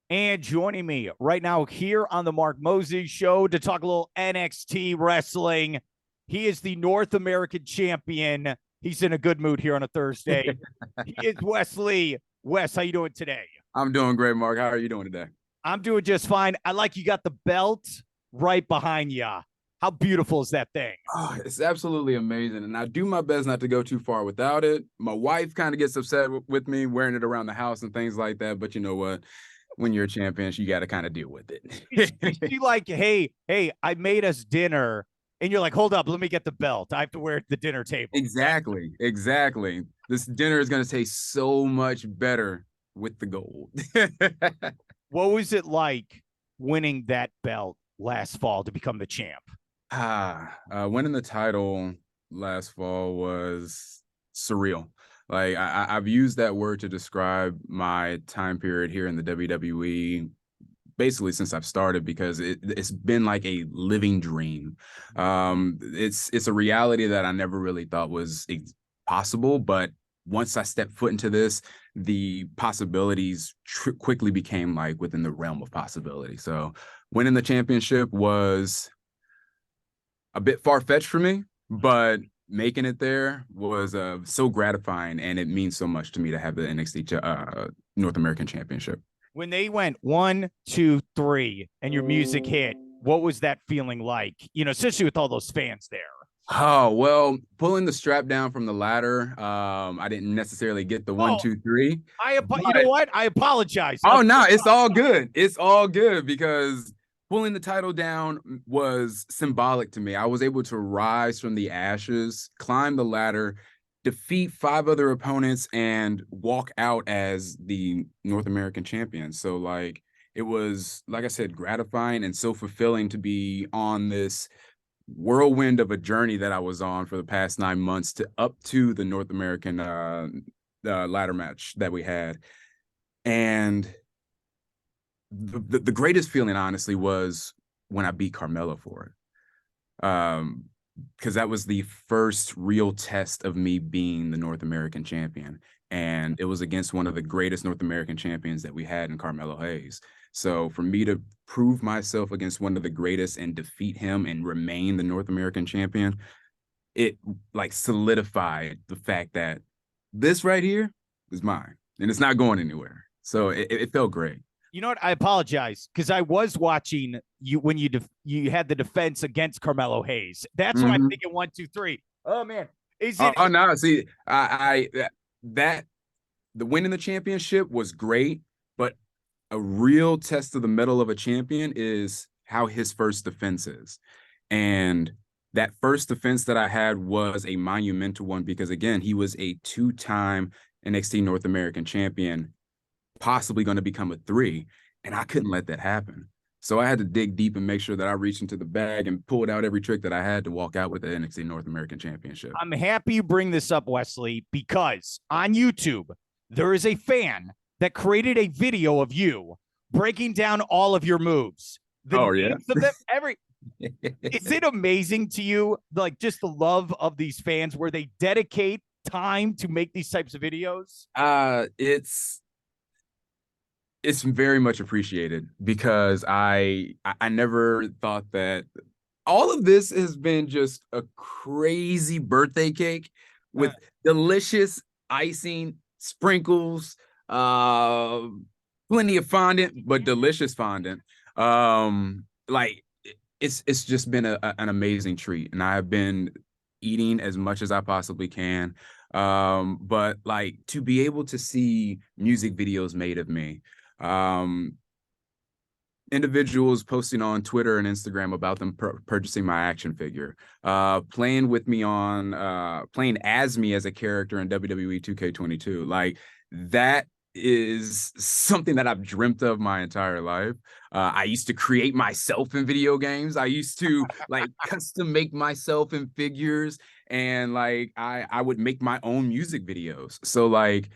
And joining me right now here on the Mark Moses Show to talk a little NXT wrestling, he is the North American champion. He's in a good mood here on a Thursday. He is Wes Lee. Wes, how you doing today? I'm doing great, Mark. How are you doing today? I'm doing just fine. I like you got the belt right behind you. How beautiful is that thing? Oh, it's absolutely amazing. And I do my best not to go too far without it. My wife kind of gets upset with me wearing it around the house and things like that. But you know what? When you're a champion, you got to kind of deal with Is it. she like, hey, I made us dinner. And you're like, hold up, let me get the belt. I have to wear it at the dinner table. Exactly. Exactly. This dinner is going to taste so much better with the gold. What was it like winning that belt last fall to become the champ? Winning the title last fall was surreal. Like I've used that word to describe my time period here in the WWE basically since I've started because it's been like a living dream. It's a reality that I never really thought was possible, but once I stepped foot into this, the possibilities quickly became like within the realm of possibility. So winning the championship was a bit far-fetched for me, but making it there was so gratifying, and it means so much to me to have the NXT North American Championship. When they went 1, 2, 3 and your music hit, what was that feeling like? You know, especially with all those fans there. Oh, well, pulling the strap down from the ladder, I didn't necessarily get the one, two, three. You know what? I apologize. Oh, no, it's all good. It's all good because pulling the title down was symbolic to me. I was able to rise from the ashes, climb the ladder, defeat 5 other opponents, and walk out as the North American champion. So, like, it was, like I said, gratifying and so fulfilling to be on this whirlwind of a journey that I was on for the past 9 months to up to the North American ladder match that we had. And the greatest feeling, honestly, was when I beat Carmelo for it. Because that was the first real test of me being the North American champion. And it was against one of the greatest North American champions that we had in Carmelo Hayes. So for me to prove myself against one of the greatest and defeat him and remain the North American champion, it like solidified the fact that this right here is mine and it's not going anywhere. So it felt great. You know what? I apologize because I was watching you when you had the defense against Carmelo Hayes. That's why I'm thinking 1, 2, 3. Oh man, is it? Oh no, see, that the winning the championship was great, but a real test of the mettle of a champion is how his first defense is. And that first defense that I had was a monumental one because, again, he was a 2-time NXT North American champion, possibly going to become a 3, and I couldn't let that happen. So I had to dig deep and make sure that I reached into the bag and pulled out every trick that I had to walk out with the NXT North American Championship. I'm happy you bring this up, Wes Lee, because on YouTube, there is a fan that created a video of you breaking down all of your moves. Oh, yeah. Of them, is it amazing to you, like just the love of these fans where they dedicate time to make these types of videos? It's very much appreciated because I never thought that all of this has been just a crazy birthday cake with delicious icing, sprinkles, plenty of fondant, but delicious fondant. Like it's just been an amazing treat, and I've been eating as much as I possibly can. But like to be able to see music videos made of me, individuals posting on Twitter and Instagram about them purchasing my action figure, playing with me on playing as me as a character in WWE 2K22. Like that is something that I've dreamt of my entire life. I used to create myself in video games. I used to like custom make myself in figures, and like I would make my own music videos. So like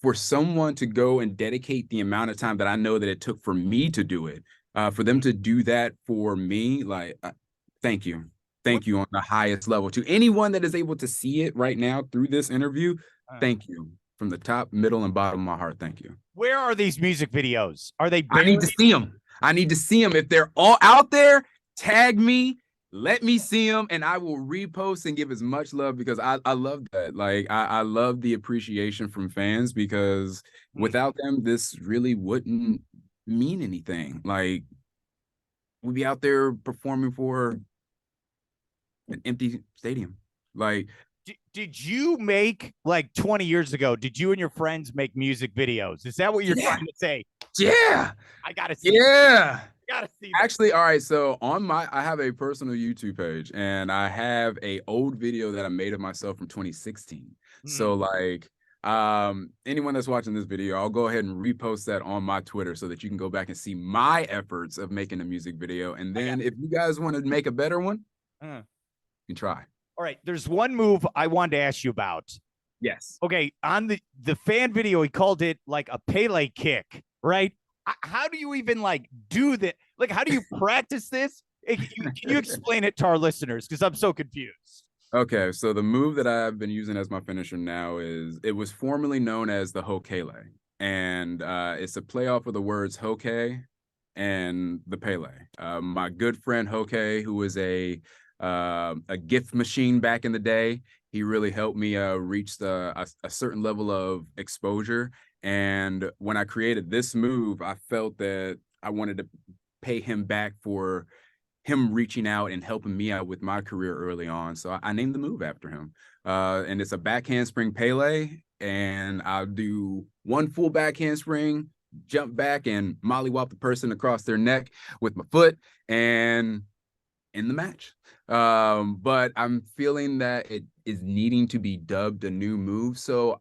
for someone to go and dedicate the amount of time that I know that it took for me to do it, for them to do that for me, like, thank you. Thank you on the highest level. To anyone that is able to see it right now through this interview, thank you. from the top, middle, and bottom of my heart. Thank you. Where are these music videos? Are they I need to buried? see them. I need to see them. If they're all out there, tag me. Let me see them, and I will repost and give as much love because I love that. Like, I love the appreciation from fans because without them, this really wouldn't mean anything. Like, we'd be out there performing for an empty stadium. Like, Did you make, like, 20 years ago, did you and your friends make music videos? Is that what you're trying to say? Yeah. I gotta see. Yeah. I gotta see. Actually, all right. So I have a personal YouTube page, and I have a old video that I made of myself from 2016. So like, anyone that's watching this video, I'll go ahead and repost that on my Twitter so that you can go back and see my efforts of making a music video. And then if you guys want to make a better one, you can try. All right. There's one move I wanted to ask you about. Yes. Okay. On the fan video, he called it like a Pele kick, right? How do you even like do that? Like, how do you practice this? Can you explain it to our listeners? Because I'm so confused. Okay, so the move that I've been using as my finisher now it was formerly known as the Hokele, and it's a play off of the words Hoke and the Pele. My good friend Hoke, who was a gift machine back in the day, he really helped me reach a certain level of exposure. And when I created this move, I felt that I wanted to pay him back for him reaching out and helping me out with my career early on. So I named the move after him. And it's a back handspring Pele. And I'll do one full back handspring, jump back and mollywop the person across their neck with my foot and in the match. But I'm feeling that it is needing to be dubbed a new move. So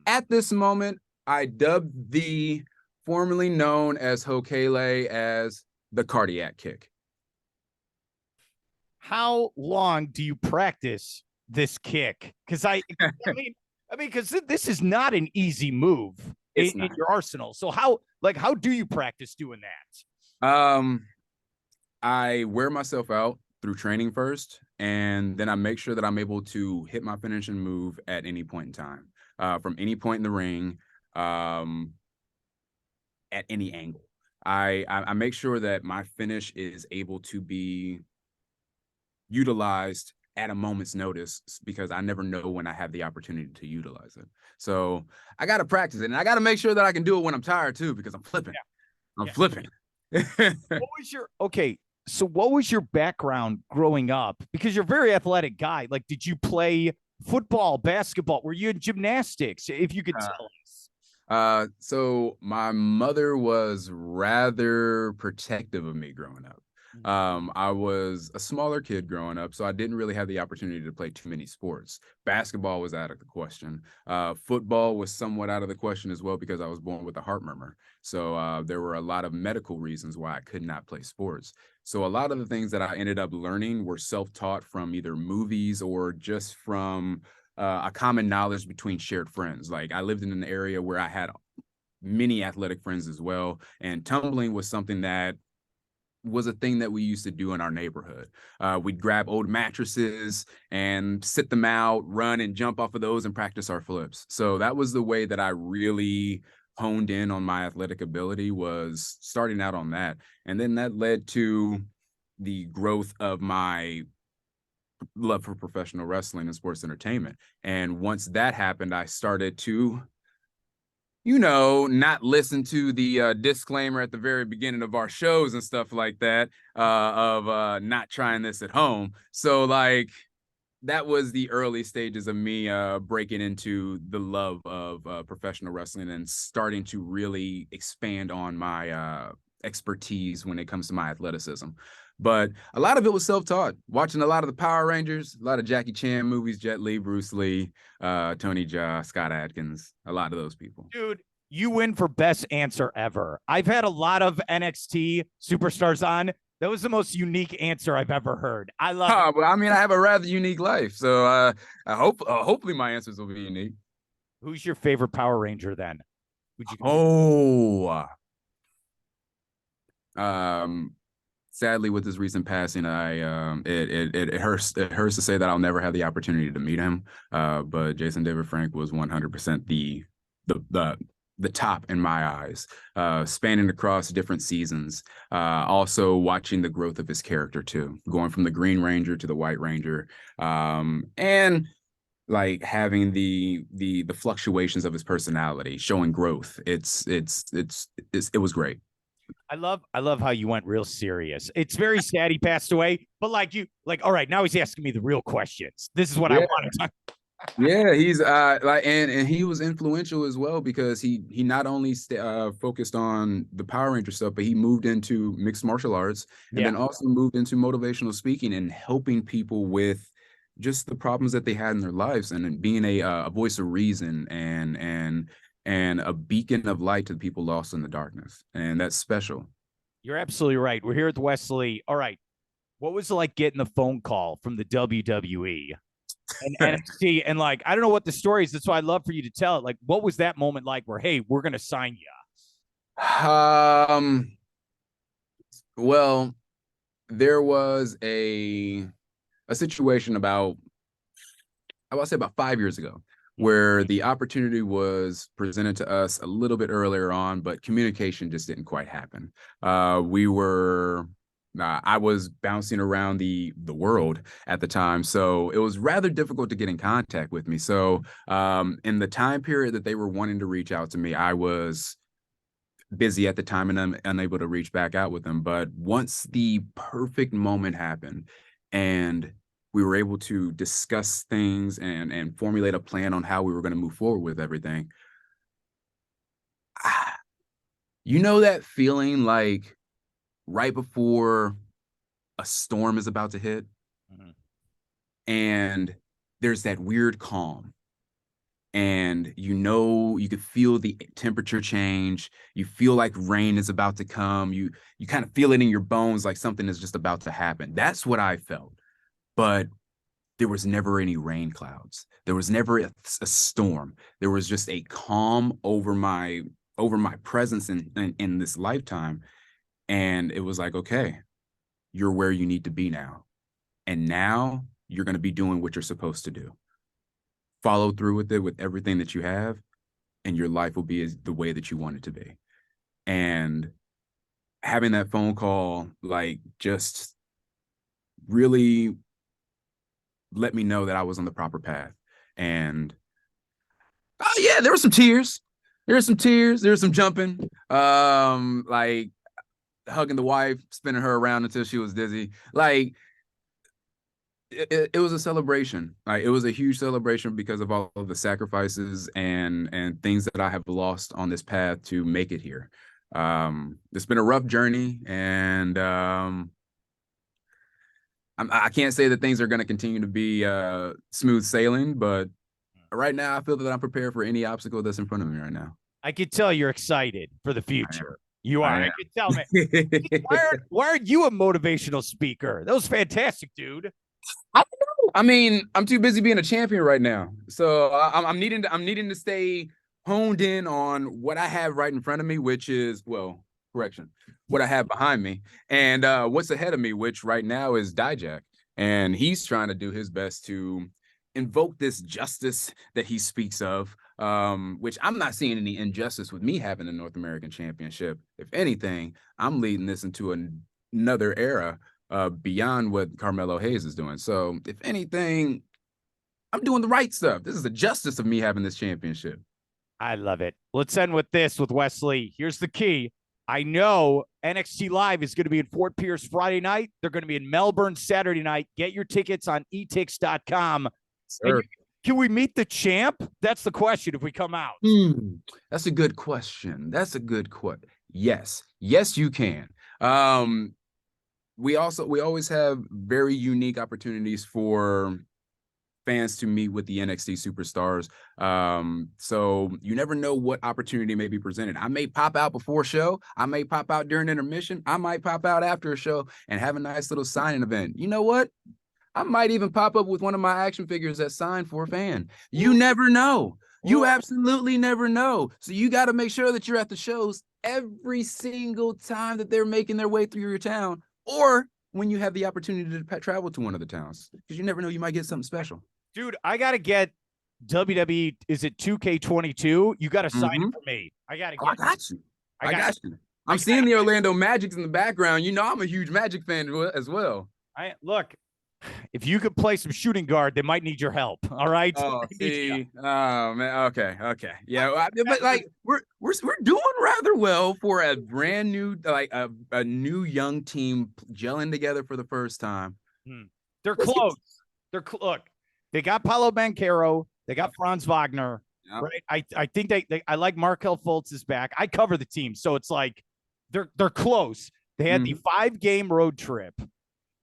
at this moment, I dubbed the formerly known as Hokele as the cardiac kick. How long do you practice this kick? Because I mean, because this is not an easy move in your arsenal. So how do you practice doing that? I wear myself out through training first, and then I make sure that I'm able to hit my finishing move at any point in time, from any point in the ring, at any angle. I make sure that my finish is able to be utilized at a moment's notice because I never know when I have the opportunity to utilize it. So I got to practice it, and I got to make sure that I can do it when I'm tired too, because I'm flipping. I'm flipping. So what was your background growing up? Because you're a very athletic guy. Like, did you play football, basketball? Were you in gymnastics? If you could tell us. So my mother was rather protective of me growing up. I was a smaller kid growing up, so I didn't really have the opportunity to play too many sports. Basketball was out of the question. Football was somewhat out of the question as well because I was born with a heart murmur. So there were a lot of medical reasons why I could not play sports. So a lot of the things that I ended up learning were self-taught from either movies or just from a common knowledge between shared friends. Like, I lived in an area where I had many athletic friends as well, and tumbling was something that was a thing that we used to do in our neighborhood. We'd grab old mattresses and sit them out, run and jump off of those and practice our flips. So that was the way that I really honed in on my athletic ability, was starting out on that. And then that led to the growth of my love for professional wrestling and sports entertainment. And once that happened, I started to not listen to the disclaimer at the very beginning of our shows and stuff like that, of not trying this at home. So like, that was the early stages of me breaking into the love of professional wrestling and starting to really expand on my expertise when it comes to my athleticism. But a lot of it was self-taught, watching a lot of the Power Rangers, a lot of Jackie Chan movies, Jet Li, Bruce Lee, Tony Jaa, Scott Adkins, a lot of those people. Dude, you win for best answer ever. I've had a lot of NXT superstars on. That was the most unique answer I've ever heard. I love it. Well, I mean, I have a rather unique life, so I hope hopefully my answers will be unique. Who's your favorite Power Ranger then? Would you sadly, with his recent passing, it hurts to say that I'll never have the opportunity to meet him. But Jason David Frank was 100% the the top in my eyes, spanning across different seasons. Also watching the growth of his character too, going from the Green Ranger to the White Ranger, and like having the fluctuations of his personality, showing growth. It was great. I love how you went real serious. It's very sad he passed away, but all right, now he's asking me the real questions. This is what I Yeah. want to talk. Yeah, he's and he was influential as well, because he not only focused on the Power Ranger stuff, but he moved into mixed martial arts, and then also moved into motivational speaking and helping people with just the problems that they had in their lives, and then being a voice of reason and a beacon of light to the people lost in the darkness, and that's special. You're absolutely right. We're here with Wes Lee. All right, what was it like getting the phone call from the WWE and NXT? And I don't know what the story is. That's why I'd love for you to tell it. Like, what was that moment like where, hey, we're going to sign you? Well, there was a situation about, I would say about 5 years ago, where the opportunity was presented to us a little bit earlier on, but communication just didn't quite happen. I was bouncing around the world at the time, so it was rather difficult to get in contact with me. So in the time period that they were wanting to reach out to me, I was busy at the time and I'm unable to reach back out with them. But once the perfect moment happened and we were able to discuss things and formulate a plan on how we were going to move forward with everything, you know that feeling like right before a storm is about to hit, and there's that weird calm, and you could feel the temperature change, you feel like rain is about to come, you kind of feel it in your bones, like something is just about to happen. That's what I felt. But there was never any rain clouds, there was never a storm, there was just a calm over my presence in this lifetime. And it was like, okay, you're where you need to be now. And now you're going to be doing what you're supposed to do. Follow through with it, with everything that you have, and your life will be the way that you want it to be. And having that phone call, just really let me know that I was on the proper path. And oh yeah, there were some tears. There were some tears. There was some jumping. Like hugging the wife, spinning her around until she was dizzy. It was a celebration. It was a huge celebration because of all of the sacrifices and things that I have lost on this path to make it here. It's been a rough journey, and I can't say that things are going to continue to be smooth sailing, but right now I feel that I'm prepared for any obstacle that's in front of me right now. I could tell you're excited for the future. You are. I could tell, man. Why aren't you a motivational speaker? That was fantastic, dude. I don't know. I mean, I'm too busy being a champion right now, so I'm needing to stay honed in on what I have right in front of me, which is, well, correction, what I have behind me, and what's ahead of me, which right now is Dijak, and he's trying to do his best to invoke this justice that he speaks of, which I'm not seeing any injustice with me having the North American Championship. If anything, I'm leading this into another era beyond what Carmelo Hayes is doing. So if anything, I'm doing the right stuff. This is the justice of me having this championship. I love it. Let's end with this with Wes Lee. Here's the key. I know NXT Live is going to be in Fort Pierce Friday night. They're going to be in Melbourne Saturday night. Get your tickets on etix.com. Can we meet the champ? That's the question if we come out. That's a good question. Yes, you can. We always have very unique opportunities for fans to meet with the NXT superstars. So you never know what opportunity may be presented. I may pop out before a show. I may pop out during intermission. I might pop out after a show and have a nice little signing event. You know what? I might even pop up with one of my action figures that's signed for a fan. You never know. You absolutely never know. So you got to make sure that you're at the shows every single time that they're making their way through your town, or when you have the opportunity to travel to one of the towns, because you never know, you might get something special. Dude, I got to get WWE, is it 2K22? You got to sign Mhm. it for me. I got to Oh, I get got you. I got you. I I'm got seeing the Orlando Magics in the background. You know, I'm a huge Magic fan as well. look, if you could play some shooting guard, they might need your help. All right. Oh, They need you. see, oh man, okay, yeah, but like we're doing rather well for a brand new, like a new young team gelling together for the first time. They're Let's get close. Look, they got Paulo Banchero, they got Franz Wagner, Yep. right? I think I like Markel Fultz is back. I cover the team, so it's like they're close. They had the 5-game road trip.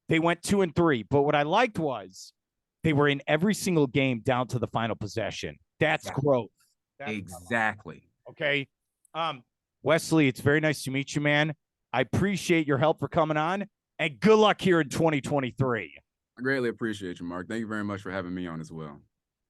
They went 2-3, but what I liked was they were in every single game down to the final possession. That's growth. Exactly. Okay. Wes Lee, it's very nice to meet you, man. I appreciate your help for coming on, and good luck here in 2023. I greatly appreciate you, Mark. Thank you very much for having me on as well.